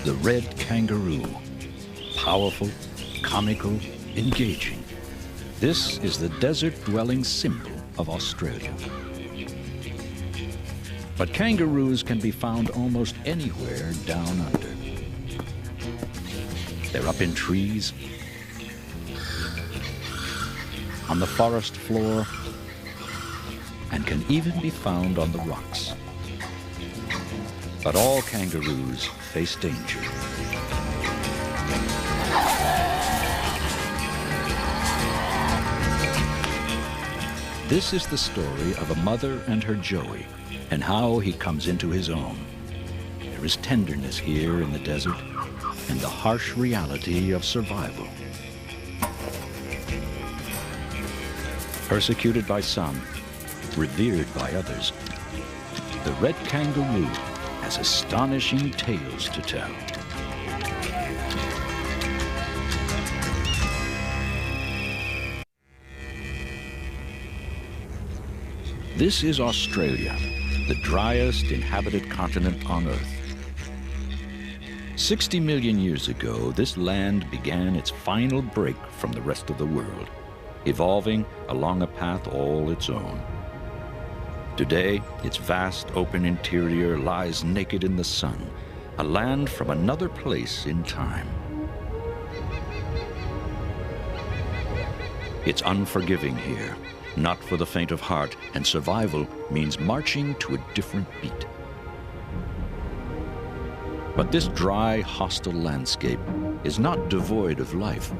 The red kangaroo. Powerful, comical, engaging. This is the desert-dwelling symbol of Australia. But kangaroos can be found almost anywhere down under. They're up in trees, on the forest floor, and can even be found on the rocks. But all kangaroos face danger. This is the story of a mother and her Joey, and how he comes into his own. There is tenderness here in the desert, and the harsh reality of survival. Persecuted by some, revered by others, the red kangaroo has astonishing tales to tell. This is Australia, the driest inhabited continent on Earth. 60 million years ago, this land began its final break from the rest of the world, evolving along a path all its own. Today, its vast open interior lies naked in the sun, a land from another place in time. It's unforgiving here, not for the faint of heart, and survival means marching to a different beat. But this dry, hostile landscape is not devoid of life.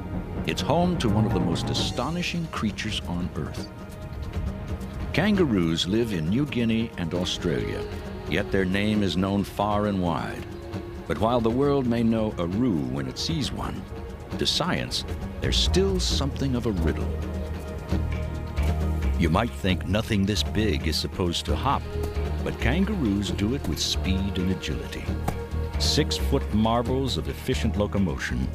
It's home to one of the most astonishing creatures on Earth. Kangaroos live in New Guinea and Australia, yet their name is known far and wide. But while the world may know a roo when it sees one, to science, there's still something of a riddle. You might think nothing this big is supposed to hop, but kangaroos do it with speed and agility. 6-foot marbles of efficient locomotion,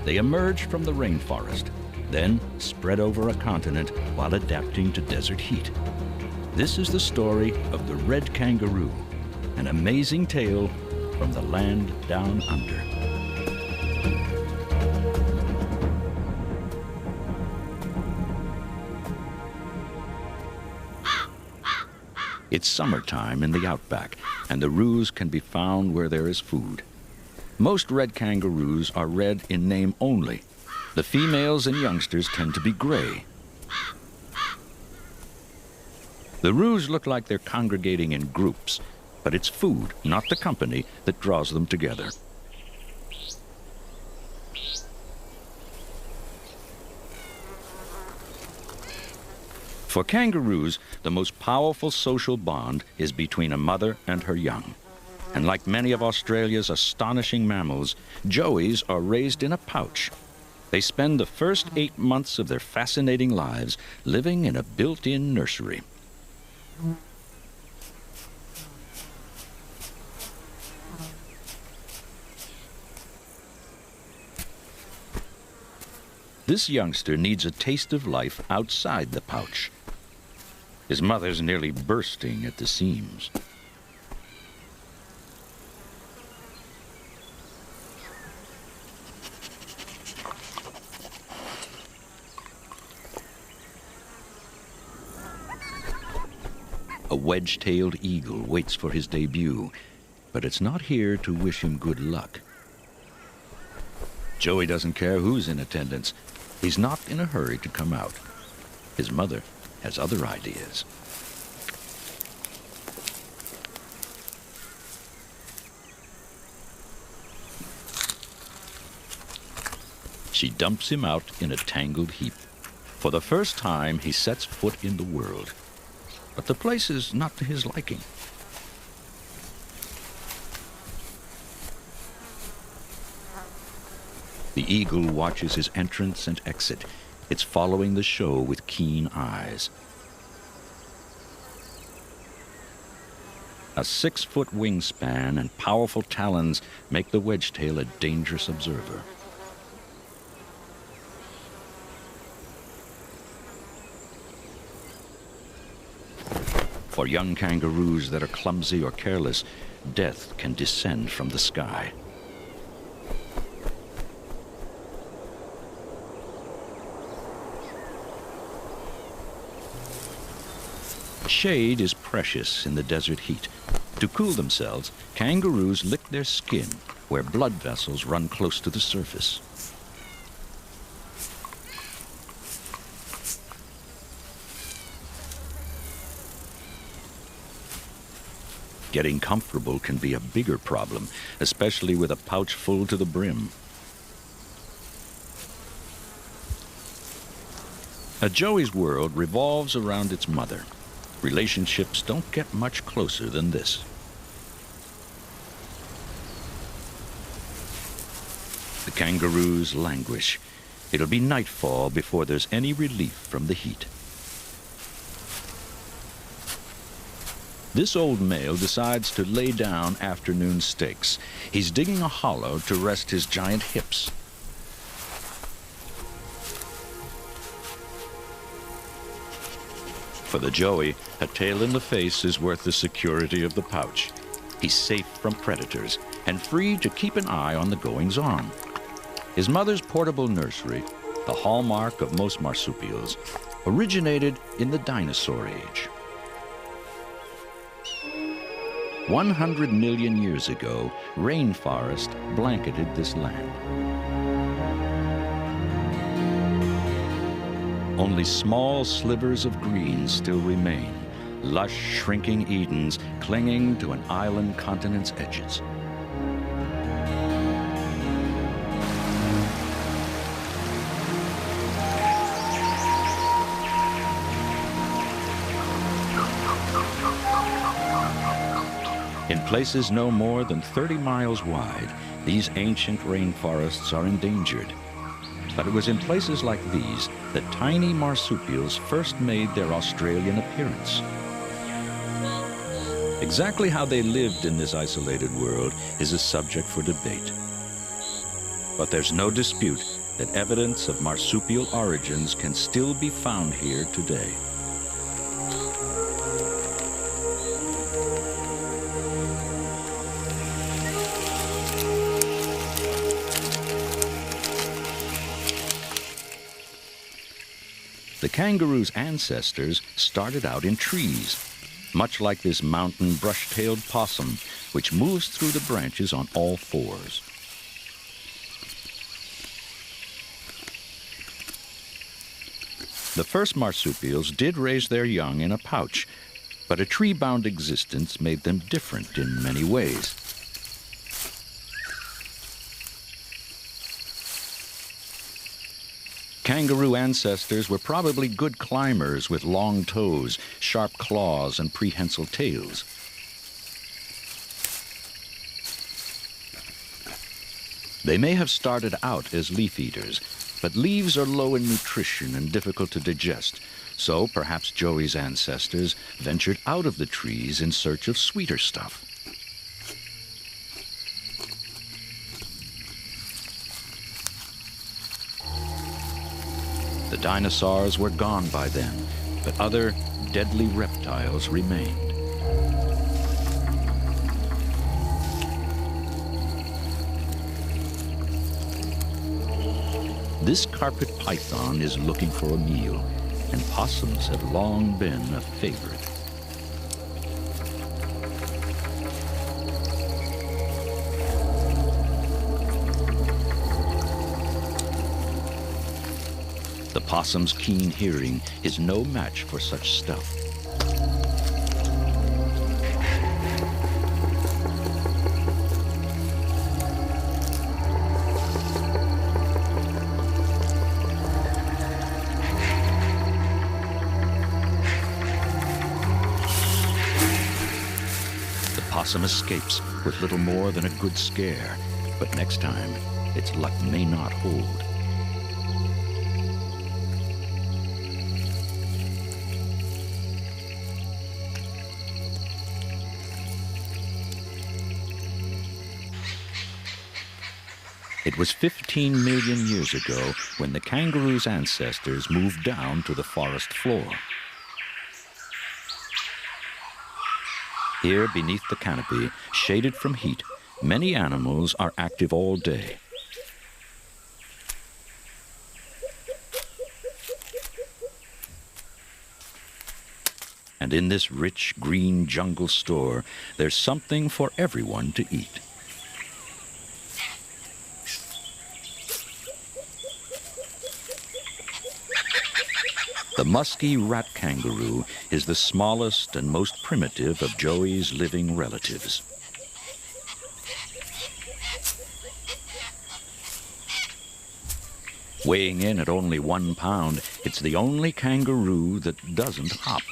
they emerge from the rainforest, then spread over a continent while adapting to desert heat. This is the story of the red kangaroo, an amazing tale from the land down under. It's summertime in the outback, and the roos can be found where there is food. Most red kangaroos are red in name only. The females and youngsters tend to be gray. The roos look like they're congregating in groups, but it's food, not the company, that draws them together. For kangaroos, the most powerful social bond is between a mother and her young. And like many of Australia's astonishing mammals, joeys are raised in a pouch. They spend the first 8 months of their fascinating lives living in a built-in nursery. This youngster needs a taste of life outside the pouch. His mother's nearly bursting at the seams. A wedge-tailed eagle waits for his debut, but it's not here to wish him good luck. Joey doesn't care who's in attendance. He's not in a hurry to come out. His mother has other ideas. She dumps him out in a tangled heap. For the first time, he sets foot in the world. But the place is not to his liking. The eagle watches his entrance and exit. It's following the show with keen eyes. A 6-foot wingspan and powerful talons make the wedgetail a dangerous observer. For young kangaroos that are clumsy or careless, death can descend from the sky. Shade is precious in the desert heat. To cool themselves, kangaroos lick their skin, where blood vessels run close to the surface. Getting comfortable can be a bigger problem, especially with a pouch full to the brim. A joey's world revolves around its mother. Relationships don't get much closer than this. The kangaroos languish. It'll be nightfall before there's any relief from the heat. This old male decides to lay down afternoon stakes. He's digging a hollow to rest his giant hips. For the joey, a tail in the face is worth the security of the pouch. He's safe from predators and free to keep an eye on the goings-on. His mother's portable nursery, the hallmark of most marsupials, originated in the dinosaur age. 100 million years ago, rainforest blanketed this land. Only small slivers of green still remain, lush, shrinking Edens clinging to an island continent's edges. In places no more than 30 miles wide, these ancient rainforests are endangered. But it was in places like these that tiny marsupials first made their Australian appearance. Exactly how they lived in this isolated world is a subject for debate. But there's no dispute that evidence of marsupial origins can still be found here today. The kangaroo's ancestors started out in trees, much like this mountain brush-tailed possum, which moves through the branches on all fours. The first marsupials did raise their young in a pouch, but a tree-bound existence made them different in many ways. Kangaroo ancestors were probably good climbers with long toes, sharp claws, and prehensile tails. They may have started out as leaf eaters, but leaves are low in nutrition and difficult to digest, so perhaps Joey's ancestors ventured out of the trees in search of sweeter stuff. The dinosaurs were gone by then, but other deadly reptiles remained. This carpet python is looking for a meal, and possums have long been a favorite. The possum's keen hearing is no match for such stuff. The possum escapes with little more than a good scare, but next time, its luck may not hold. It was 15 million years ago when the kangaroo's ancestors moved down to the forest floor. Here, beneath the canopy, shaded from heat, many animals are active all day. And in this rich green jungle store, there's something for everyone to eat. The musky rat kangaroo is the smallest and most primitive of Joey's living relatives. Weighing in at only 1 pound, it's the only kangaroo that doesn't hop.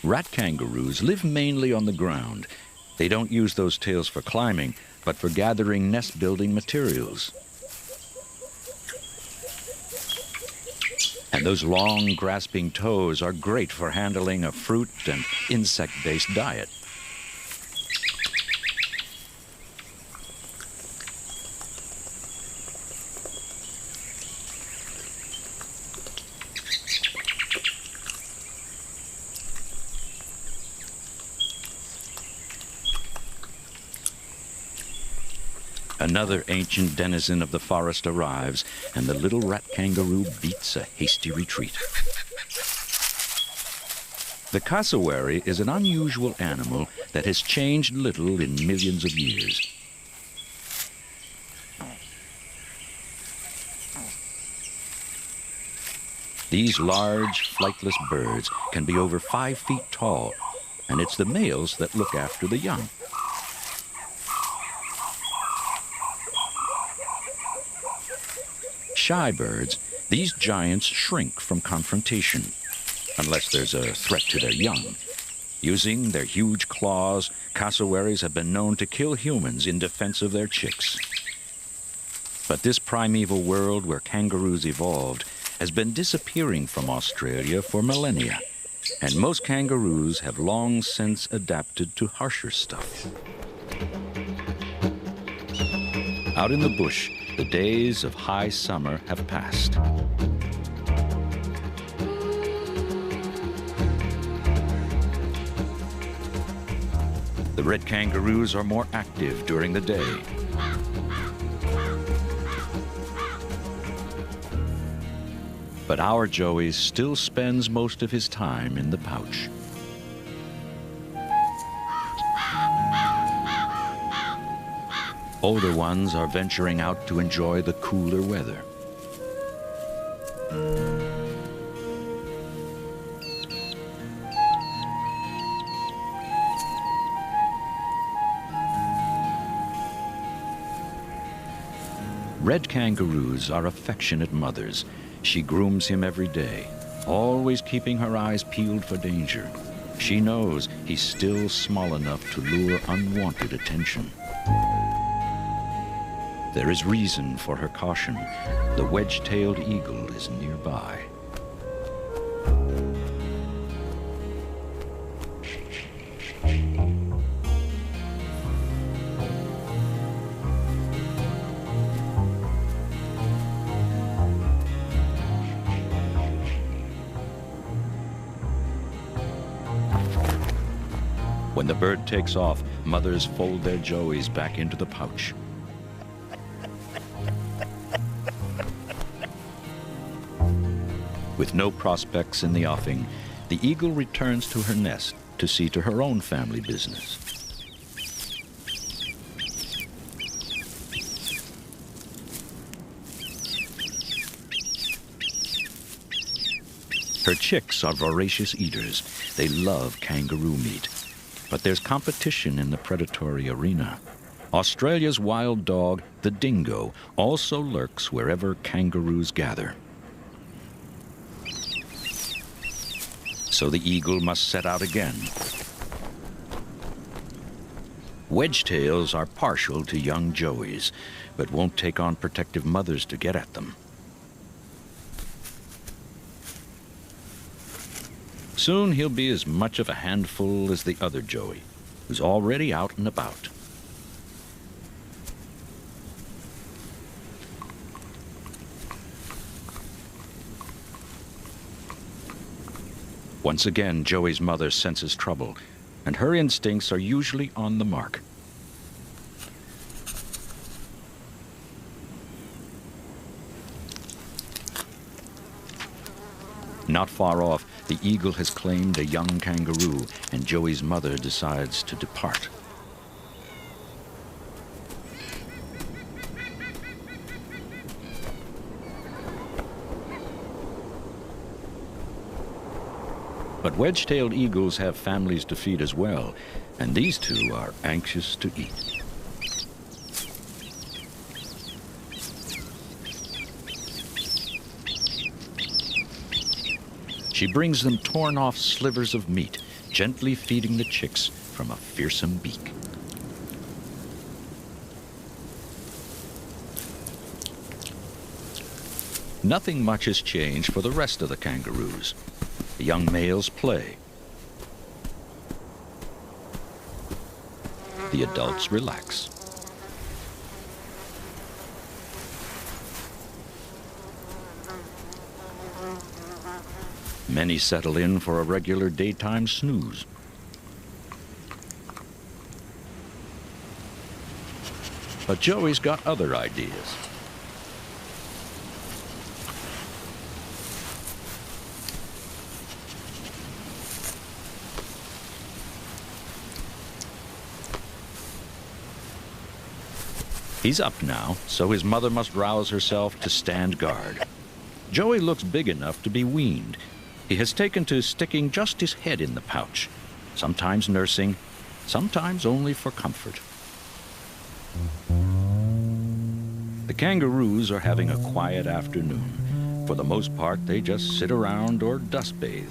Rat kangaroos live mainly on the ground. They don't use those tails for climbing, but for gathering nest-building materials. And those long, grasping toes are great for handling a fruit and insect-based diet. Another ancient denizen of the forest arrives, and the little rat kangaroo beats a hasty retreat. The cassowary is an unusual animal that has changed little in millions of years. These large, flightless birds can be over 5 feet tall, and it's the males that look after the young. Shy birds, these giants shrink from confrontation, unless there's a threat to their young. Using their huge claws, cassowaries have been known to kill humans in defense of their chicks. But this primeval world where kangaroos evolved has been disappearing from Australia for millennia, and most kangaroos have long since adapted to harsher stuff. Out in the bush, the days of high summer have passed. The red kangaroos are more active during the day. But our Joey still spends most of his time in the pouch. Older ones are venturing out to enjoy the cooler weather. Red kangaroos are affectionate mothers. She grooms him every day, always keeping her eyes peeled for danger. She knows he's still small enough to lure unwanted attention. There is reason for her caution. The wedge-tailed eagle is nearby. When the bird takes off, mothers fold their joeys back into the pouch. With no prospects in the offing, the eagle returns to her nest to see to her own family business. Her chicks are voracious eaters. They love kangaroo meat. But there's competition in the predatory arena. Australia's wild dog, the dingo, also lurks wherever kangaroos gather. So the eagle must set out again. Wedgetails are partial to young joeys, but won't take on protective mothers to get at them. Soon he'll be as much of a handful as the other joey, who's already out and about. Once again, Joey's mother senses trouble, and her instincts are usually on the mark. Not far off, the eagle has claimed a young kangaroo, and Joey's mother decides to depart. But wedge-tailed eagles have families to feed as well, and these two are anxious to eat. She brings them torn-off slivers of meat, gently feeding the chicks from a fearsome beak. Nothing much has changed for the rest of the kangaroos. The young males play. The adults relax. Many settle in for a regular daytime snooze. But Joey's got other ideas. He's up now, so his mother must rouse herself to stand guard. Joey looks big enough to be weaned. He has taken to sticking just his head in the pouch, sometimes nursing, sometimes only for comfort. The kangaroos are having a quiet afternoon. For the most part, they just sit around or dust bathe.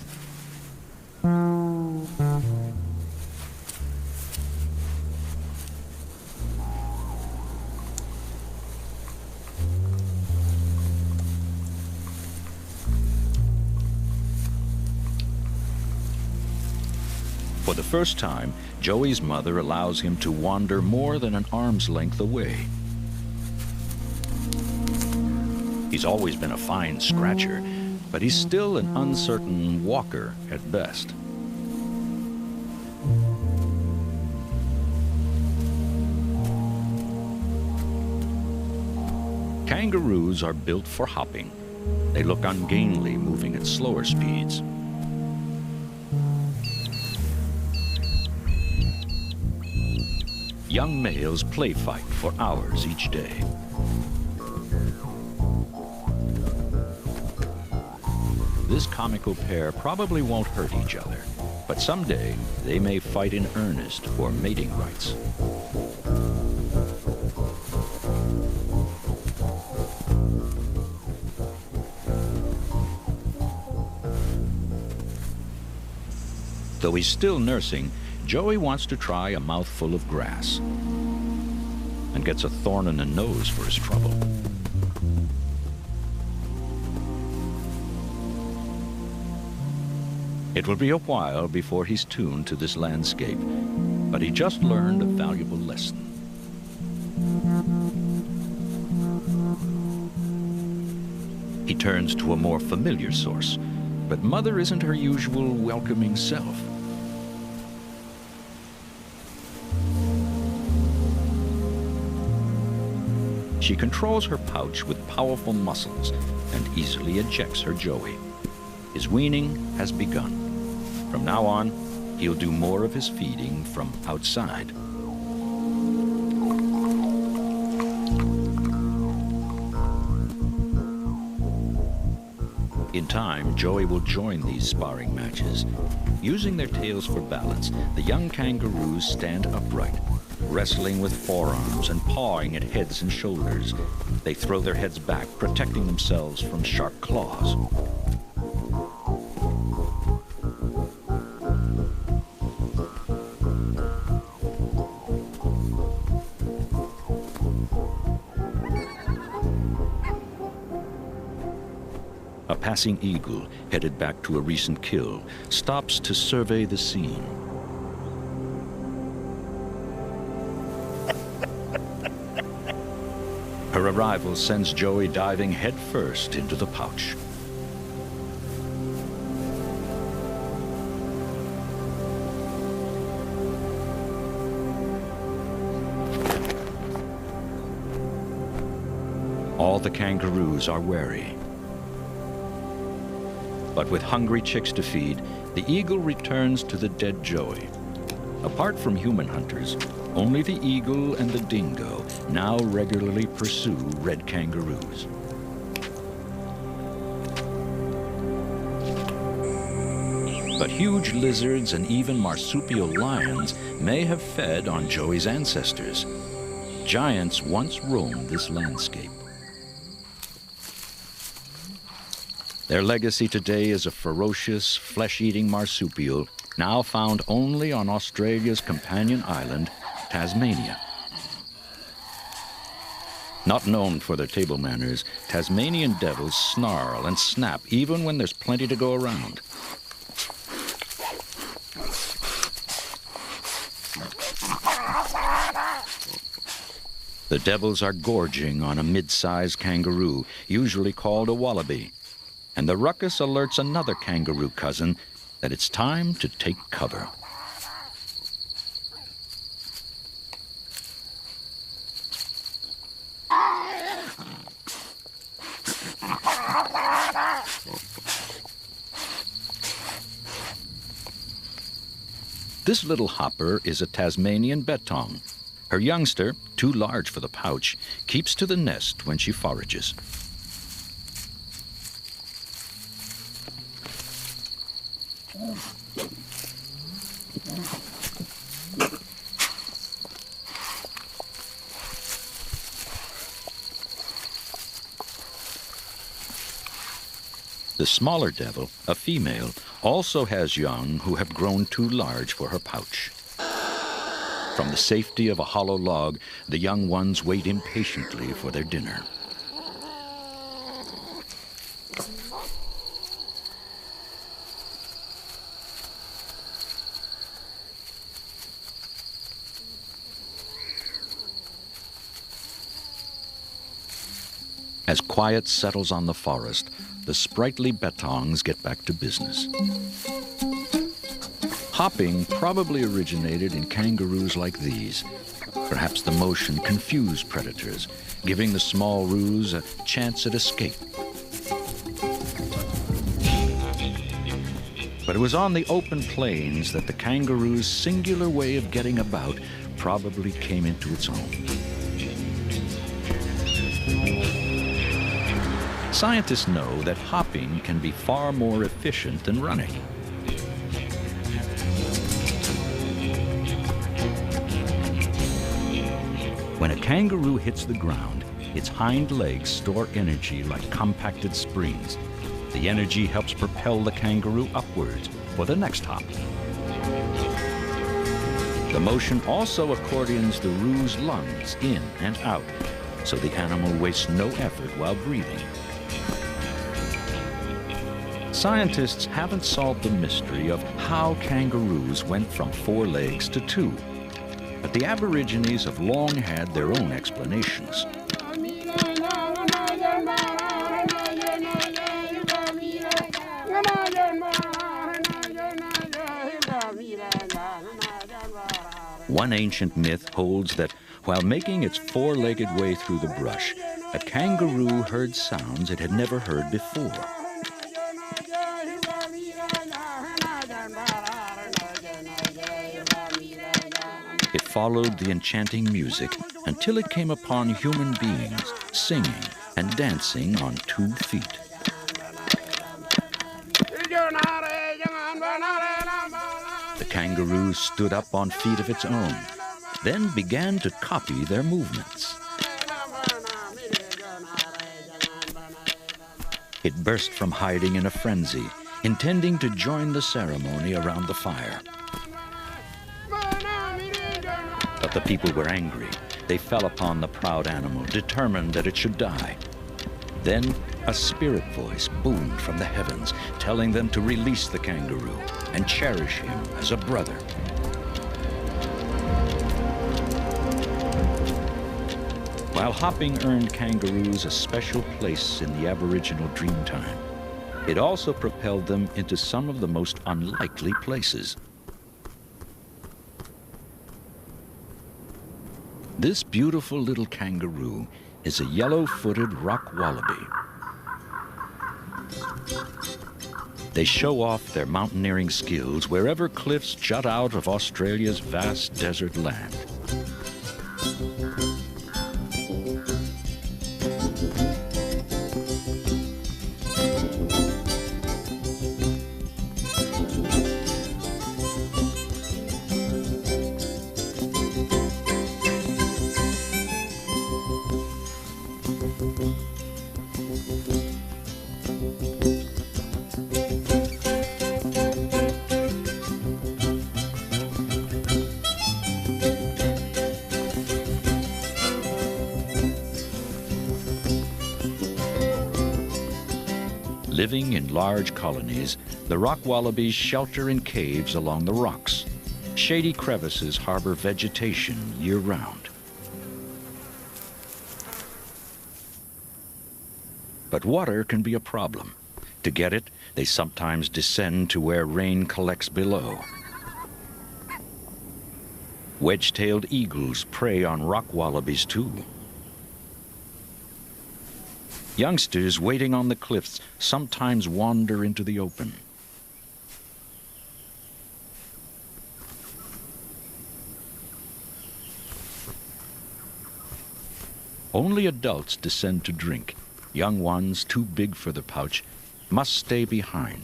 For the first time, Joey's mother allows him to wander more than an arm's length away. He's always been a fine scratcher, but he's still an uncertain walker at best. Kangaroos are built for hopping. They look ungainly, moving at slower speeds. Young males play fight for hours each day. This comical pair probably won't hurt each other, but someday they may fight in earnest for mating rights. Though he's still nursing, Joey wants to try a mouthful of grass and gets a thorn in the nose for his trouble. It will be a while before he's tuned to this landscape, but he just learned a valuable lesson. He turns to a more familiar source, but Mother isn't her usual welcoming self. She controls her pouch with powerful muscles and easily ejects her Joey. His weaning has begun. From now on, he'll do more of his feeding from outside. In time, Joey will join these sparring matches. Using their tails for balance, the young kangaroos stand upright, wrestling with forearms and pawing at heads and shoulders. They throw their heads back, protecting themselves from sharp claws. A passing eagle, headed back to a recent kill, stops to survey the scene. Her arrival sends Joey diving headfirst into the pouch. All the kangaroos are wary. But with hungry chicks to feed, the eagle returns to the dead joey. Apart from human hunters, only the eagle and the dingo now regularly pursue red kangaroos. But huge lizards and even marsupial lions may have fed on joey's ancestors. Giants once roamed this landscape. Their legacy today is a ferocious, flesh-eating marsupial now found only on Australia's companion island, Tasmania. Not known for their table manners, Tasmanian devils snarl and snap even when there's plenty to go around. The devils are gorging on a mid-sized kangaroo, usually called a wallaby, and the ruckus alerts another kangaroo cousin that it's time to take cover. This little hopper is a Tasmanian bettong. Her youngster, too large for the pouch, keeps to the nest when she forages. The smaller devil, a female, also has young who have grown too large for her pouch. From the safety of a hollow log, the young ones wait impatiently for their dinner. As quiet settles on the forest, the sprightly bettongs get back to business. Hopping probably originated in kangaroos like these. Perhaps the motion confused predators, giving the small roos a chance at escape. But it was on the open plains that the kangaroo's singular way of getting about probably came into its own. Scientists know that hopping can be far more efficient than running. When a kangaroo hits the ground, its hind legs store energy like compacted springs. The energy helps propel the kangaroo upwards for the next hop. The motion also accordions the roo's lungs in and out, so the animal wastes no effort while breathing. Scientists haven't solved the mystery of how kangaroos went from 4 legs to 2, but the Aborigines have long had their own explanations. One ancient myth holds that while making its 4-legged way through the brush, a kangaroo heard sounds it had never heard before. It followed the enchanting music until it came upon human beings singing and dancing on 2 feet. The kangaroo stood up on feet of its own, then began to copy their movements. It burst from hiding in a frenzy, intending to join the ceremony around the fire. But the people were angry. They fell upon the proud animal, determined that it should die. Then a spirit voice boomed from the heavens, telling them to release the kangaroo and cherish him as a brother. While hopping earned kangaroos a special place in the Aboriginal dreamtime, it also propelled them into some of the most unlikely places. This beautiful little kangaroo is a yellow-footed rock wallaby. They show off their mountaineering skills wherever cliffs jut out of Australia's vast desert land. Living in large colonies, the rock wallabies shelter in caves along the rocks. Shady crevices harbor vegetation year-round. But water can be a problem. To get it, they sometimes descend to where rain collects below. Wedge-tailed eagles prey on rock wallabies too. Youngsters waiting on the cliffs sometimes wander into the open. Only adults descend to drink. Young ones, too big for the pouch, must stay behind.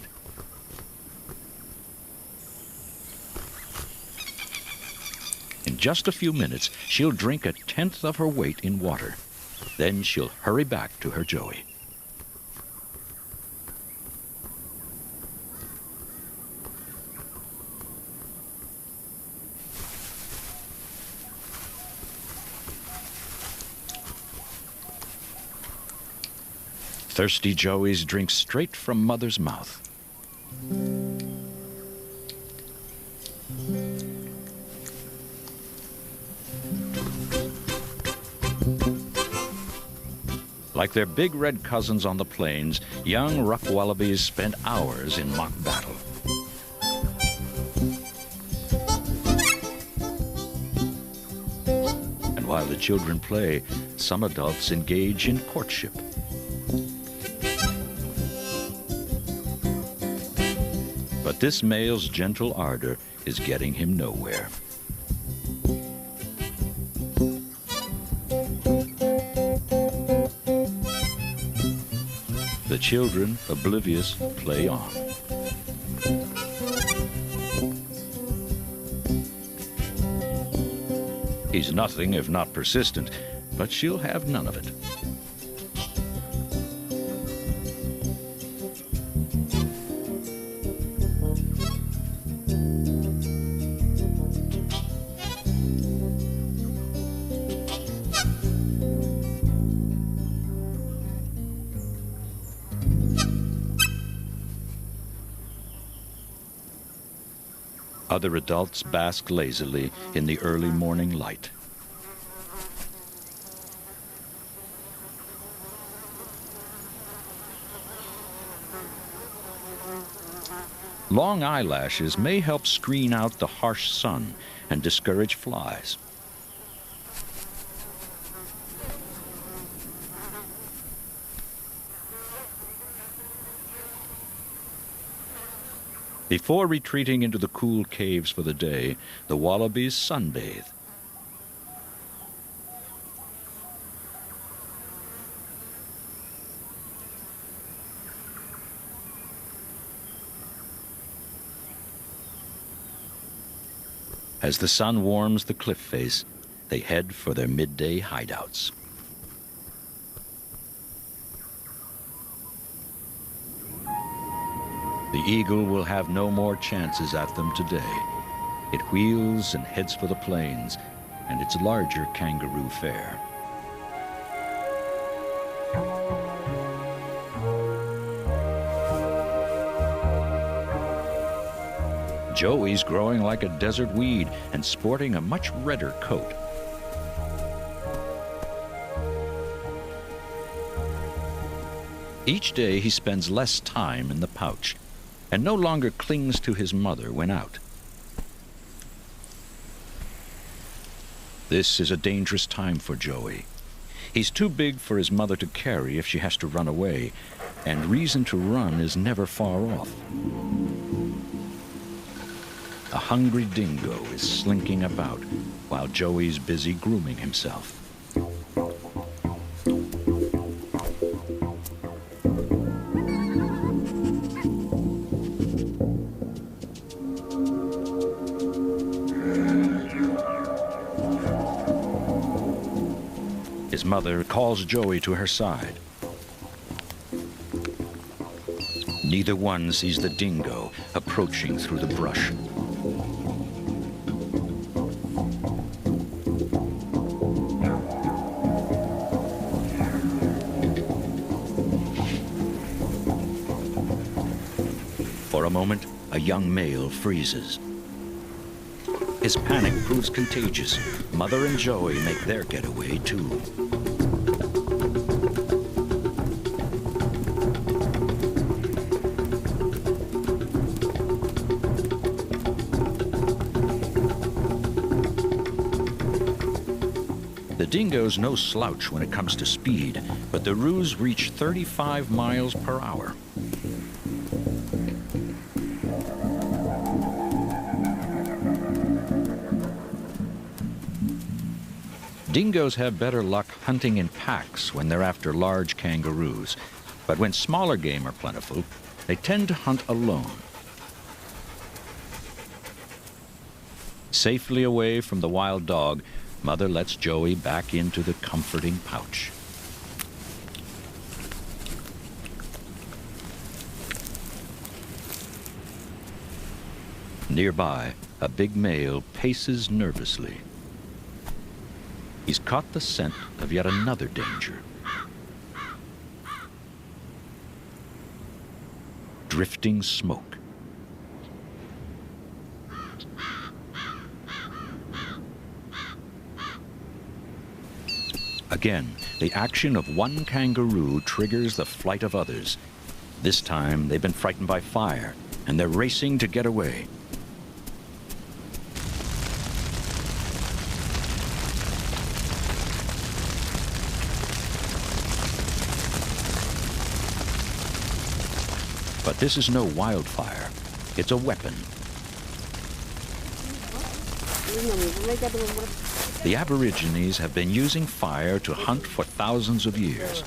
In just a few minutes, she'll drink 1/10 of her weight in water. Then she'll hurry back to her joey. Thirsty joeys drink straight from mother's mouth. Like their big red cousins on the plains, young rock wallabies spend hours in mock battle. And while the children play, some adults engage in courtship. But this male's gentle ardor is getting him nowhere. The children, oblivious, play on. He's nothing if not persistent, but she'll have none of it. Other adults bask lazily in the early morning light. Long eyelashes may help screen out the harsh sun and discourage flies. Before retreating into the cool caves for the day, the wallabies sunbathe. As the sun warms the cliff face, they head for their midday hideouts. The eagle will have no more chances at them today. It wheels and heads for the plains and its larger kangaroo fare. Joey's growing like a desert weed and sporting a much redder coat. Each day he spends less time in the pouch and no longer clings to his mother when out. This is a dangerous time for Joey. He's too big for his mother to carry if she has to run away, and reason to run is never far off. A hungry dingo is slinking about while Joey's busy grooming himself. His mother calls Joey to her side. Neither one sees the dingo approaching through the brush. For a moment, a young male freezes. His panic proves contagious. Mother and Joey make their getaway, too. The dingo's no slouch when it comes to speed, but the roos reach 35 miles per hour. Dingoes have better luck hunting in packs when they're after large kangaroos, but when smaller game are plentiful, they tend to hunt alone. Safely away from the wild dog, Mother lets Joey back into the comforting pouch. Nearby, a big male paces nervously. He's caught the scent of yet another danger. Drifting smoke. Again, the action of one kangaroo triggers the flight of others. This time, they've been frightened by fire, and they're racing to get away. But this is no wildfire. It's a weapon. The Aborigines have been using fire to hunt for thousands of years.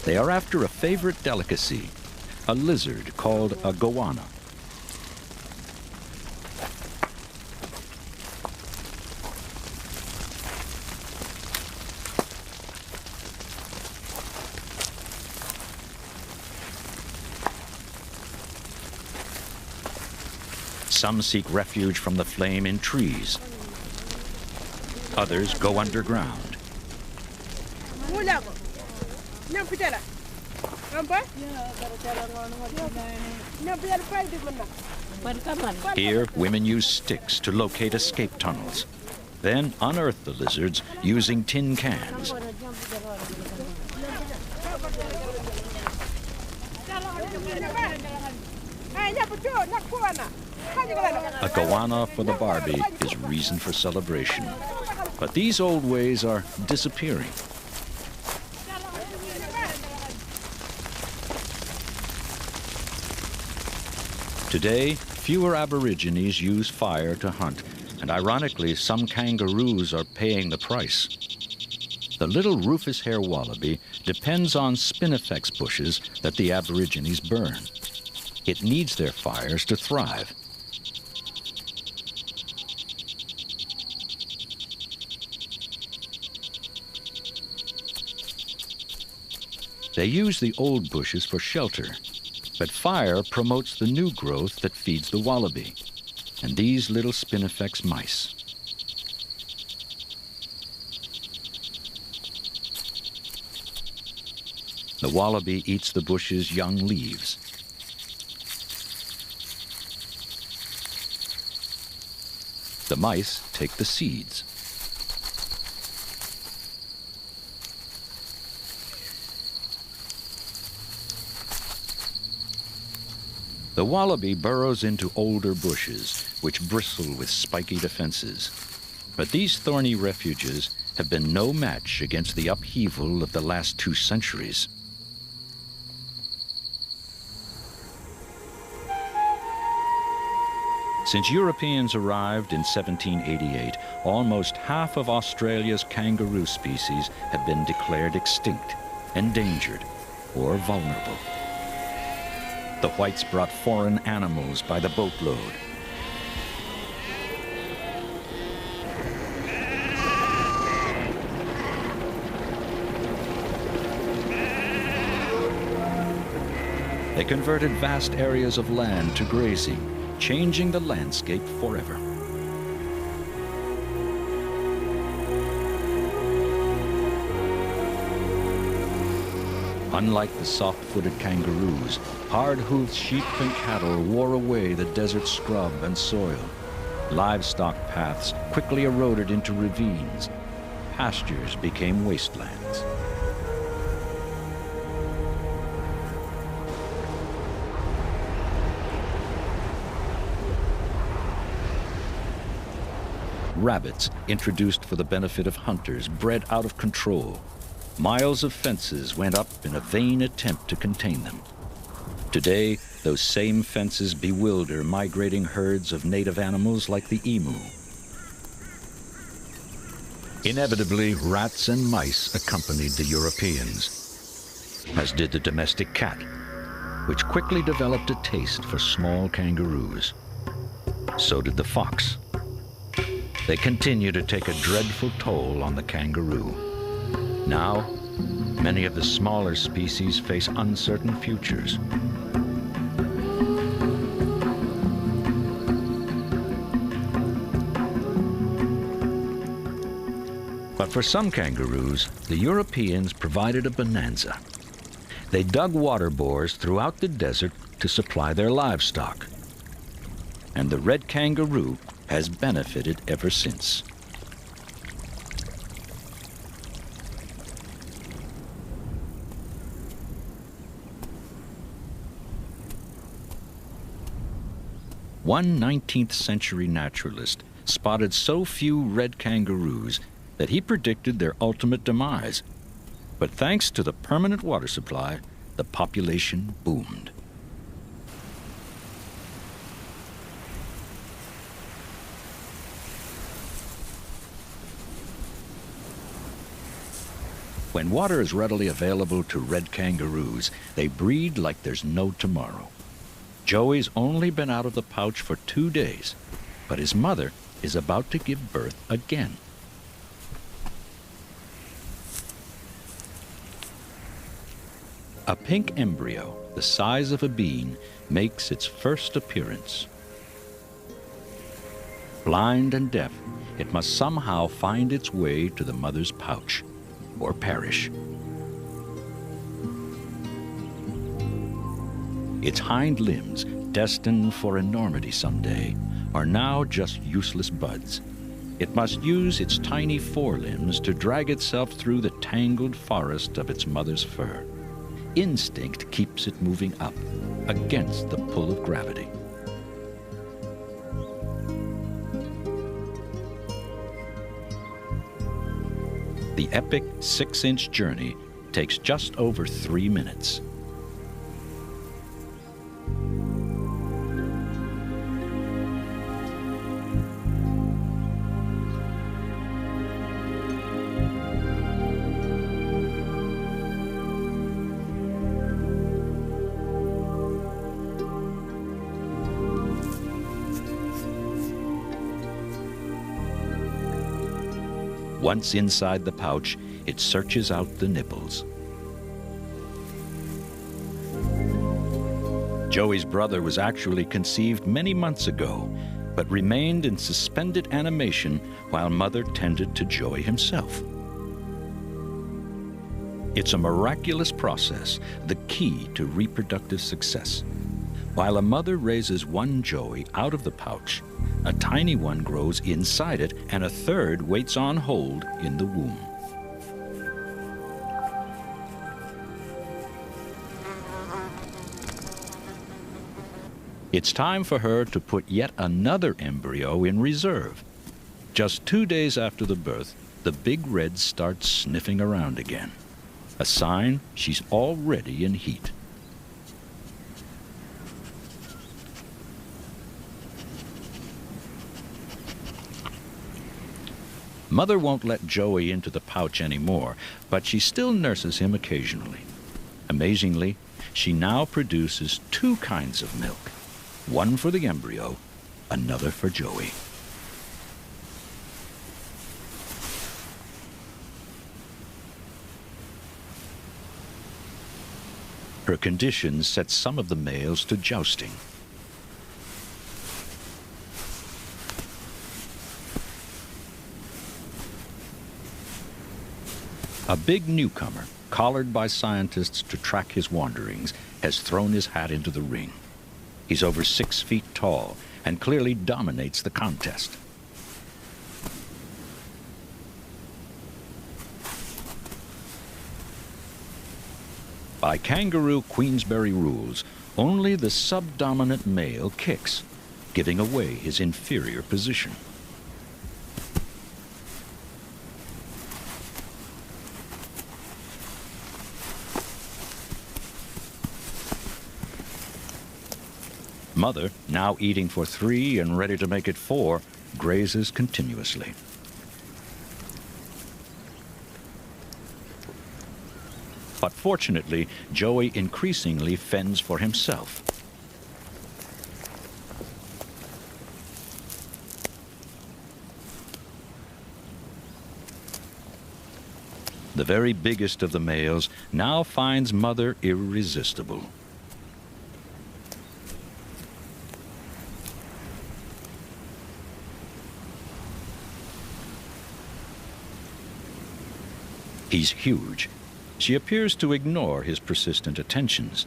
They are after a favorite delicacy, a lizard called a goanna. Some seek refuge from the flame in trees. Others go underground. Here, women use sticks to locate escape tunnels, then unearth the lizards using tin cans. A goanna for the Barbie is reason for celebration. But these old ways are disappearing. Today, fewer Aborigines use fire to hunt, and ironically, some kangaroos are paying the price. The little rufous hair wallaby depends on spinifex bushes that the Aborigines burn. It needs their fires to thrive. They use the old bushes for shelter, but fire promotes the new growth that feeds the wallaby, and these little spinifex mice. The wallaby eats the bush's young leaves. The mice take the seeds. The wallaby burrows into older bushes, which bristle with spiky defenses. But these thorny refuges have been no match against the upheaval of the last 2 centuries. Since Europeans arrived in 1788, almost half of Australia's kangaroo species have been declared extinct, endangered, or vulnerable. The whites brought foreign animals by the boatload. They converted vast areas of land to grazing, changing the landscape forever. Unlike the soft-footed kangaroos, hard-hoofed sheep and cattle wore away the desert scrub and soil. Livestock paths quickly eroded into ravines. Pastures became wastelands. Rabbits, introduced for the benefit of hunters, bred out of control. Miles of fences went up in a vain attempt to contain them. Today, those same fences bewilder migrating herds of native animals like the emu. Inevitably, rats and mice accompanied the Europeans, as did the domestic cat, which quickly developed a taste for small kangaroos. So did the fox. They continue to take a dreadful toll on the kangaroo. Now, many of the smaller species face uncertain futures. But for some kangaroos, the Europeans provided a bonanza. They dug water bores throughout the desert to supply their livestock. And the red kangaroo has benefited ever since. One 19th century naturalist spotted so few red kangaroos that he predicted their ultimate demise. But thanks to the permanent water supply, the population boomed. When water is readily available to red kangaroos, they breed like there's no tomorrow. Joey's only been out of the pouch for 2 days, but his mother is about to give birth again. A pink embryo, the size of a bean, makes its first appearance. Blind and deaf, it must somehow find its way to the mother's pouch, or perish. Its hind limbs, destined for enormity someday, are now just useless buds. It must use its tiny forelimbs to drag itself through the tangled forest of its mother's fur. Instinct keeps it moving up, against the pull of gravity. The epic 6-inch journey takes just over 3 minutes. Once inside the pouch, it searches out the nipples. Joey's brother was actually conceived many months ago, but remained in suspended animation while mother tended to Joey himself. It's a miraculous process, the key to reproductive success. While a mother raises one Joey out of the pouch, a tiny one grows inside it, and a third waits on hold in the womb. It's time for her to put yet another embryo in reserve. Just 2 days after the birth, the big red starts sniffing around again, a sign she's already in heat. Mother won't let Joey into the pouch anymore, but she still nurses him occasionally. Amazingly, she now produces 2 kinds of milk, one for the embryo, another for Joey. Her condition sets some of the males to jousting. A big newcomer, collared by scientists to track his wanderings, has thrown his hat into the ring. He's over 6 feet tall and clearly dominates the contest. By kangaroo Queensberry rules, only the subdominant male kicks, giving away his inferior position. Mother, now eating for 3 and ready to make it 4, grazes continuously. But fortunately, Joey increasingly fends for himself. The very biggest of the males now finds Mother irresistible. He's huge. She appears to ignore his persistent attentions.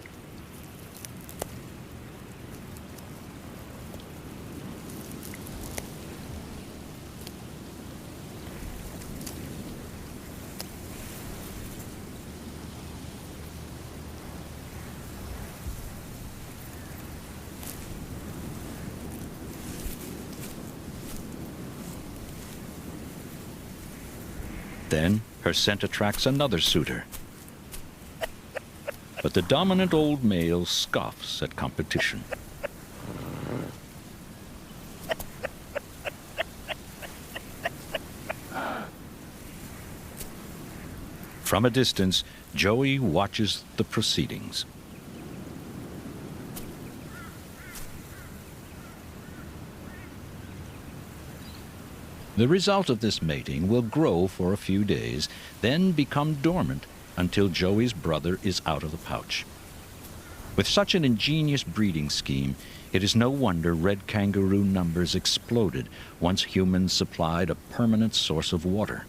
Then her scent attracts another suitor. But the dominant old male scoffs at competition. From a distance, Joey watches the proceedings. The result of this mating will grow for a few days, then become dormant until Joey's brother is out of the pouch. With such an ingenious breeding scheme, it is no wonder red kangaroo numbers exploded once humans supplied a permanent source of water.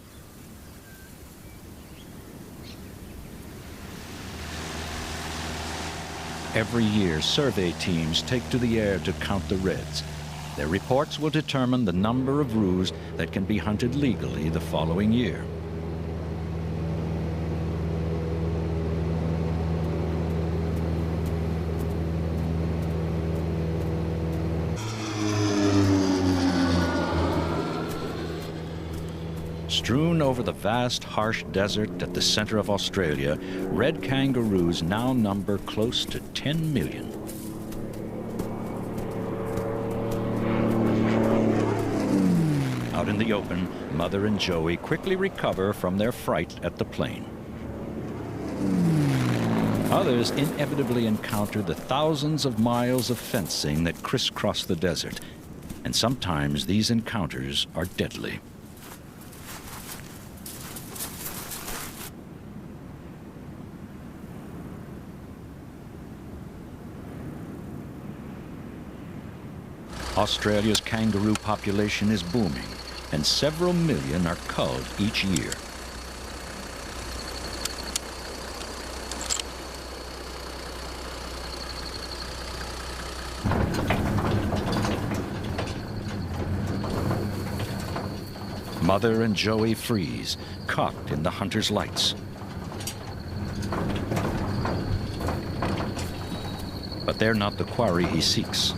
Every year, survey teams take to the air to count the reds. Their reports will determine the number of roos that can be hunted legally the following year. Strewn over the vast, harsh desert at the center of Australia, red kangaroos now number close to 10 million. Out in the open, Mother and Joey quickly recover from their fright at the plane. Others inevitably encounter the thousands of miles of fencing that crisscross the desert, and sometimes these encounters are deadly. Australia's kangaroo population is booming, and several million are culled each year. Mother and Joey freeze, caught in the hunter's lights. But they're not the quarry he seeks.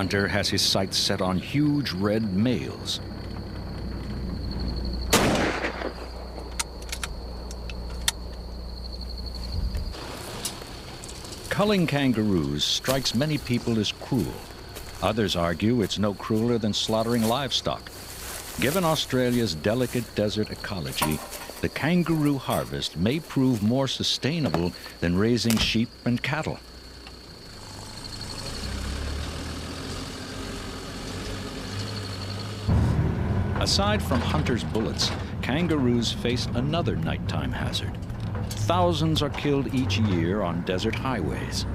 hunter has his sights set on huge red males. Culling kangaroos strikes many people as cruel. Others argue it's no crueler than slaughtering livestock. Given Australia's delicate desert ecology, the kangaroo harvest may prove more sustainable than raising sheep and cattle. Aside from hunters' bullets, kangaroos face another nighttime hazard. Thousands are killed each year on desert highways.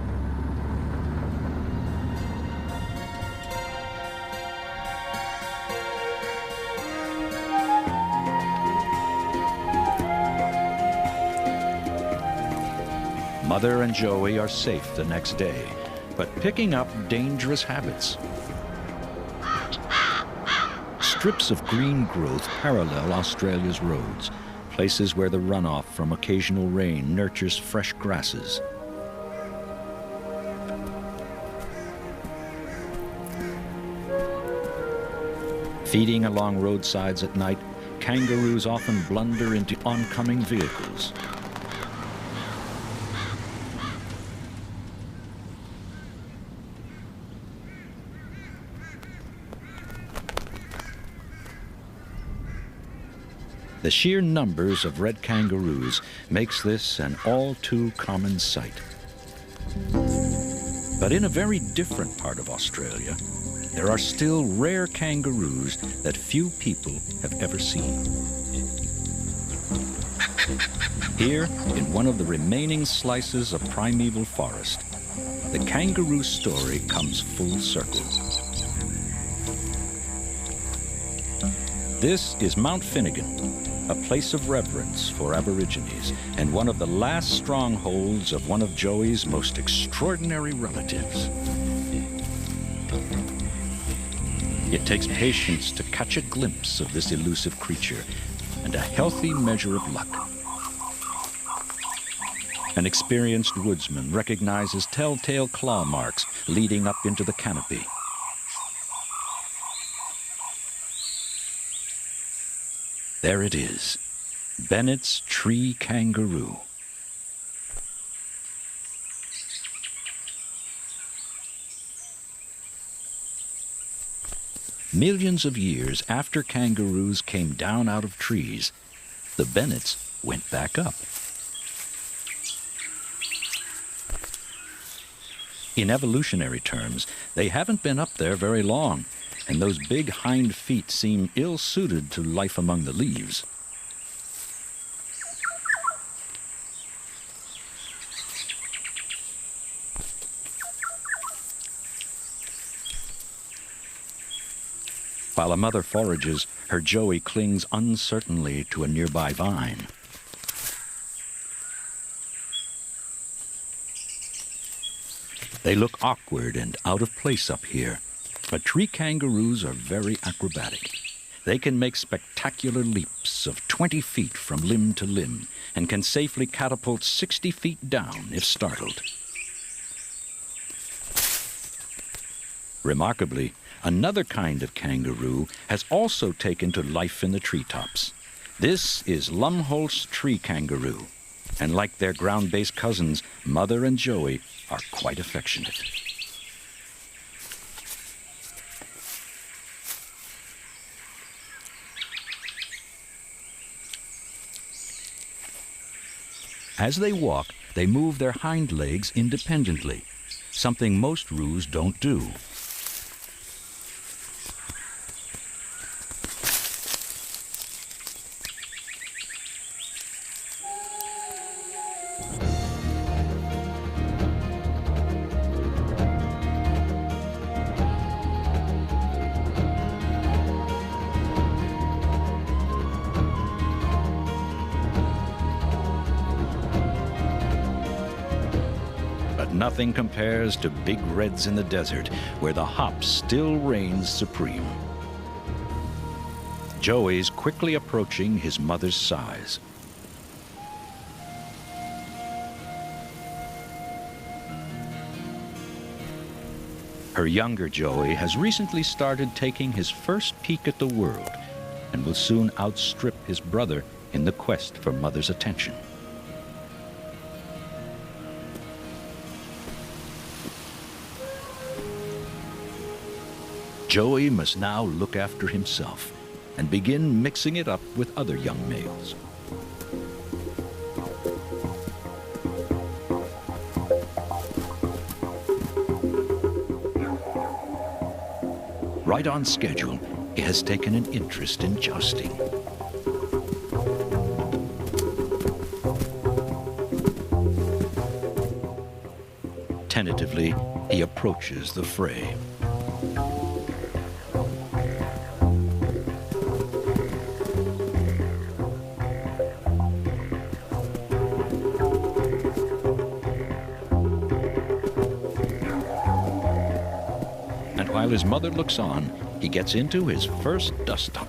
Mother and Joey are safe the next day, but picking up dangerous habits. Strips of green growth parallel Australia's roads, places where the runoff from occasional rain nurtures fresh grasses. Feeding along roadsides at night, kangaroos often blunder into oncoming vehicles. The sheer numbers of red kangaroos makes this an all too common sight. But in a very different part of Australia, there are still rare kangaroos that few people have ever seen. Here, in one of the remaining slices of primeval forest, the kangaroo story comes full circle. This is Mount Finnegan, a place of reverence for Aborigines and one of the last strongholds of one of Joey's most extraordinary relatives. It takes patience to catch a glimpse of this elusive creature and a healthy measure of luck. An experienced woodsman recognizes telltale claw marks leading up into the canopy. There it is, Bennett's tree kangaroo. Millions of years after kangaroos came down out of trees, the Bennetts went back up. In evolutionary terms, they haven't been up there very long, and those big hind feet seem ill-suited to life among the leaves. While a mother forages, her Joey clings uncertainly to a nearby vine. They look awkward and out of place up here, but tree kangaroos are very acrobatic. They can make spectacular leaps of 20 feet from limb to limb and can safely catapult 60 feet down if startled. Remarkably, another kind of kangaroo has also taken to life in the treetops. This is Lumholtz tree kangaroo, and like their ground-based cousins, Mother and Joey are quite affectionate. As they walk, they move their hind legs independently, something most roos don't do. Nothing compares to big reds in the desert, where the hop still reigns supreme. Joey's quickly approaching his mother's size. Her younger Joey has recently started taking his first peek at the world and will soon outstrip his brother in the quest for mother's attention. Joey must now look after himself and begin mixing it up with other young males. Right on schedule, he has taken an interest in jousting. Tentatively, he approaches the fray. While his mother looks on, he gets into his first dust-up.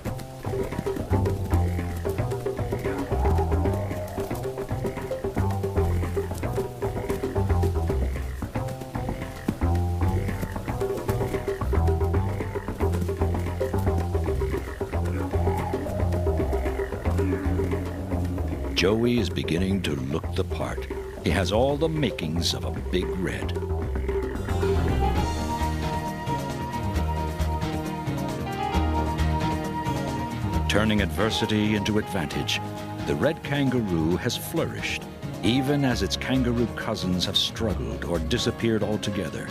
Joey is beginning to look the part. He has all the makings of a big red. Turning adversity into advantage, the red kangaroo has flourished, even as its kangaroo cousins have struggled or disappeared altogether.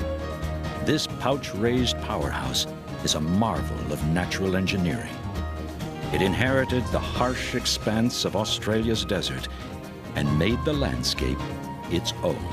This pouch-raised powerhouse is a marvel of natural engineering. It inherited the harsh expanse of Australia's desert and made the landscape its own.